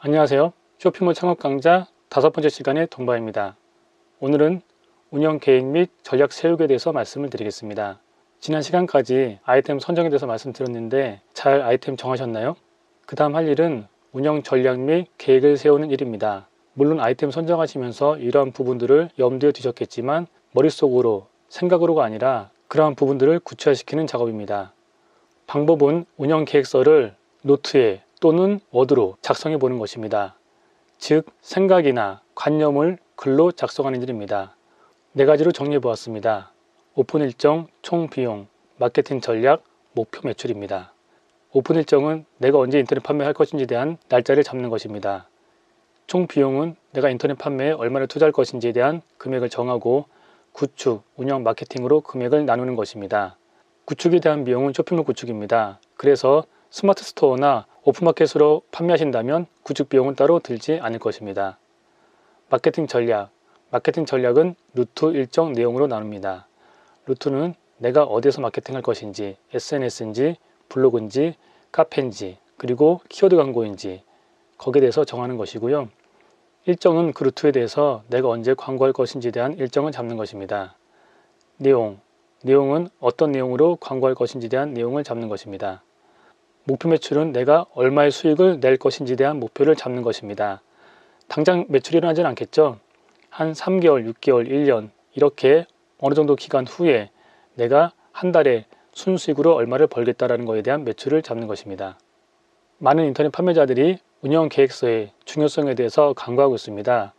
안녕하세요. 쇼핑몰 창업 강좌 5번째 시간의 동바입니다. 오늘은 운영 계획 및 전략 세우기에 대해서 말씀을 드리겠습니다. 지난 시간까지 아이템 선정에 대해서 말씀드렸는데 잘 아이템 정하셨나요? 그 다음 할 일은 운영 전략 및 계획을 세우는 일입니다. 물론 아이템 선정하시면서 이러한 부분들을 염두에 두셨겠지만 머릿속으로, 생각으로가 아니라 그러한 부분들을 구체화시키는 작업입니다. 방법은 운영 계획서를 노트에 또는 워드로 작성해 보는 것입니다. 즉, 생각이나 관념을 글로 작성하는 일입니다. 4가지로 정리해 보았습니다. 오픈 일정, 총 비용, 마케팅 전략, 목표 매출입니다. 오픈 일정은 내가 언제 인터넷 판매할 것인지에 대한 날짜를 잡는 것입니다. 총 비용은 내가 인터넷 판매에 얼마를 투자할 것인지에 대한 금액을 정하고 구축, 운영, 마케팅으로 금액을 나누는 것입니다. 구축에 대한 비용은 쇼핑몰 구축입니다. 그래서 스마트 스토어나 오픈마켓으로 판매하신다면 구축 비용은 따로 들지 않을 것입니다. 마케팅 전략은 루트 일정 내용으로 나눕니다. 루트는 내가 어디에서 마케팅할 것인지, SNS인지, 블로그인지, 카페인지, 그리고 키워드 광고인지 거기에 대해서 정하는 것이고요. 일정은 그 루트에 대해서 내가 언제 광고할 것인지에 대한 일정을 잡는 것입니다. 내용은 어떤 내용으로 광고할 것인지에 대한 내용을 잡는 것입니다. 목표 매출은 내가 얼마의 수익을 낼 것인지에 대한 목표를 잡는 것입니다. 당장 매출이 일어나지는 않겠죠. 한 3개월, 6개월, 1년 이렇게 어느 정도 기간 후에 내가 한 달에 순수익으로 얼마를 벌겠다라는 것에 대한 매출을 잡는 것입니다. 많은 인터넷 판매자들이 운영 계획서의 중요성에 대해서 간과하고 있습니다.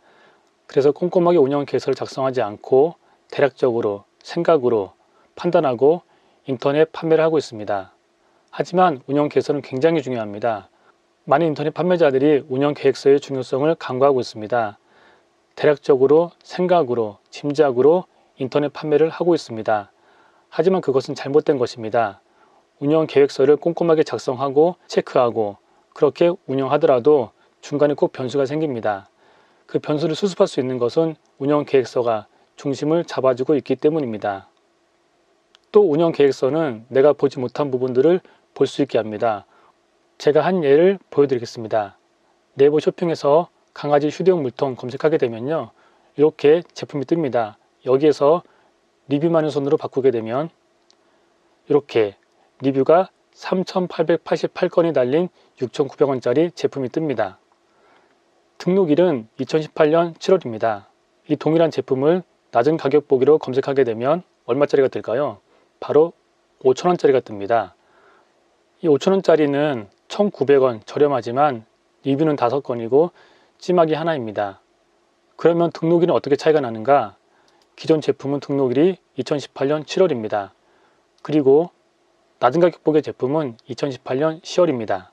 그래서 꼼꼼하게 운영 계획서를 작성하지 않고 대략적으로 생각으로 판단하고 인터넷 판매를 하고 있습니다. 하지만 운영 계획서는 굉장히 중요합니다. 많은 인터넷 판매자들이 운영 계획서의 중요성을 간과하고 있습니다. 대략적으로, 생각으로, 짐작으로 인터넷 판매를 하고 있습니다. 하지만 그것은 잘못된 것입니다. 운영 계획서를 꼼꼼하게 작성하고 체크하고 그렇게 운영하더라도 중간에 꼭 변수가 생깁니다. 그 변수를 수습할 수 있는 것은 운영 계획서가 중심을 잡아주고 있기 때문입니다. 또 운영 계획서는 내가 보지 못한 부분들을 볼 수 있게 합니다. 제가 한 예를 보여드리겠습니다. 네이버 쇼핑에서 강아지 휴대용 물통 검색하게 되면요. 이렇게 제품이 뜹니다. 여기에서 리뷰 많은 손으로 바꾸게 되면 이렇게 리뷰가 3,888건이 달린 6,900원짜리 제품이 뜹니다. 등록일은 2018년 7월입니다. 이 동일한 제품을 낮은 가격 보기로 검색하게 되면 얼마짜리가 뜰까요? 바로 5,000원짜리가 뜹니다. 이 5,000원짜리는 1,900원 저렴하지만 리뷰는 5건이고 찜하기 하나입니다. 그러면 등록일은 어떻게 차이가 나는가? 기존 제품은 등록일이 2018년 7월입니다. 그리고 낮은 가격 보기의 제품은 2018년 10월입니다.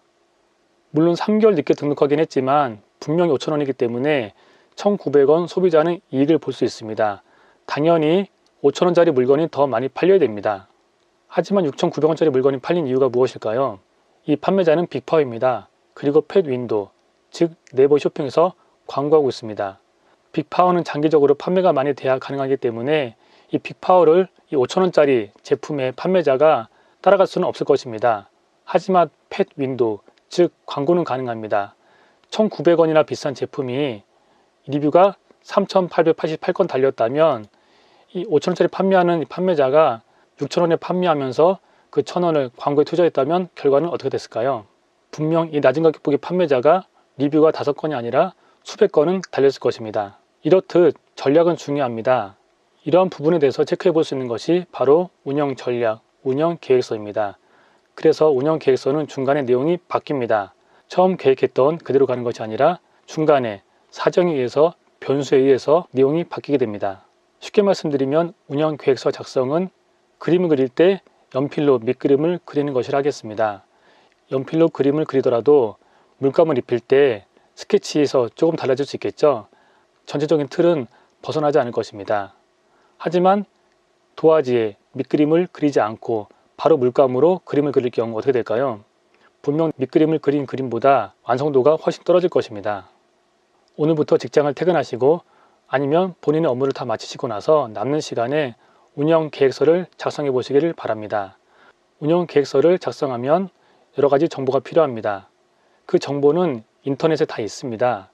물론 3개월 늦게 등록하긴 했지만 분명히 5,000원이기 때문에 1,900원 소비자는 이익을 볼 수 있습니다. 당연히 5,000원짜리 물건이 더 많이 팔려야 됩니다. 하지만 6,900원짜리 물건이 팔린 이유가 무엇일까요? 이 판매자는 빅파워입니다. 그리고 팻윈도우, 즉 네이버 쇼핑에서 광고하고 있습니다. 빅파워는 장기적으로 판매가 많이 돼야 가능하기 때문에 이 빅파워를 이 5,000원짜리 제품의 판매자가 따라갈 수는 없을 것입니다. 하지만 팻윈도우, 즉 광고는 가능합니다. 1,900원이나 비싼 제품이 리뷰가 3,888건 달렸다면 이 5,000원짜리 판매하는 이 판매자가 6,000원에 판매하면서 그 1,000원을 광고에 투자했다면 결과는 어떻게 됐을까요? 분명 이 낮은 가격 보기 판매자가 리뷰가 5건이 아니라 수백 건은 달렸을 것입니다. 이렇듯 전략은 중요합니다. 이러한 부분에 대해서 체크해 볼 수 있는 것이 바로 운영 전략, 운영 계획서입니다. 그래서 운영 계획서는 중간에 내용이 바뀝니다. 처음 계획했던 그대로 가는 것이 아니라 중간에 사정에 의해서 변수에 의해서 내용이 바뀌게 됩니다. 쉽게 말씀드리면 운영 계획서 작성은 그림을 그릴 때 연필로 밑그림을 그리는 것이라 하겠습니다. 연필로 그림을 그리더라도 물감을 입힐 때 스케치에서 조금 달라질 수 있겠죠. 전체적인 틀은 벗어나지 않을 것입니다. 하지만 도화지에 밑그림을 그리지 않고 바로 물감으로 그림을 그릴 경우 어떻게 될까요? 분명 밑그림을 그린 그림보다 완성도가 훨씬 떨어질 것입니다. 오늘부터 직장을 퇴근하시고 아니면 본인의 업무를 다 마치시고 나서 남는 시간에 운영 계획서를 작성해 보시기를 바랍니다. 운영 계획서를 작성하면 여러 가지 정보가 필요합니다. 그 정보는 인터넷에 다 있습니다.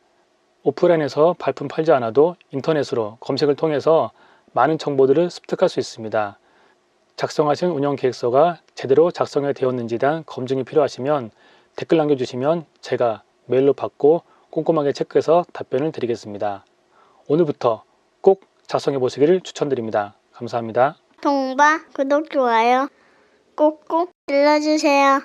오프라인에서 발품 팔지 않아도 인터넷으로 검색을 통해서 많은 정보들을 습득할 수 있습니다. 작성하신 운영계획서가 제대로 작성이 되었는지에 대한 검증이 필요하시면 댓글 남겨주시면 제가 메일로 받고 꼼꼼하게 체크해서 답변을 드리겠습니다. 오늘부터 꼭 작성해 보시기를 추천드립니다. 감사합니다. 동바 구독 좋아요 꾹꾹 눌러주세요.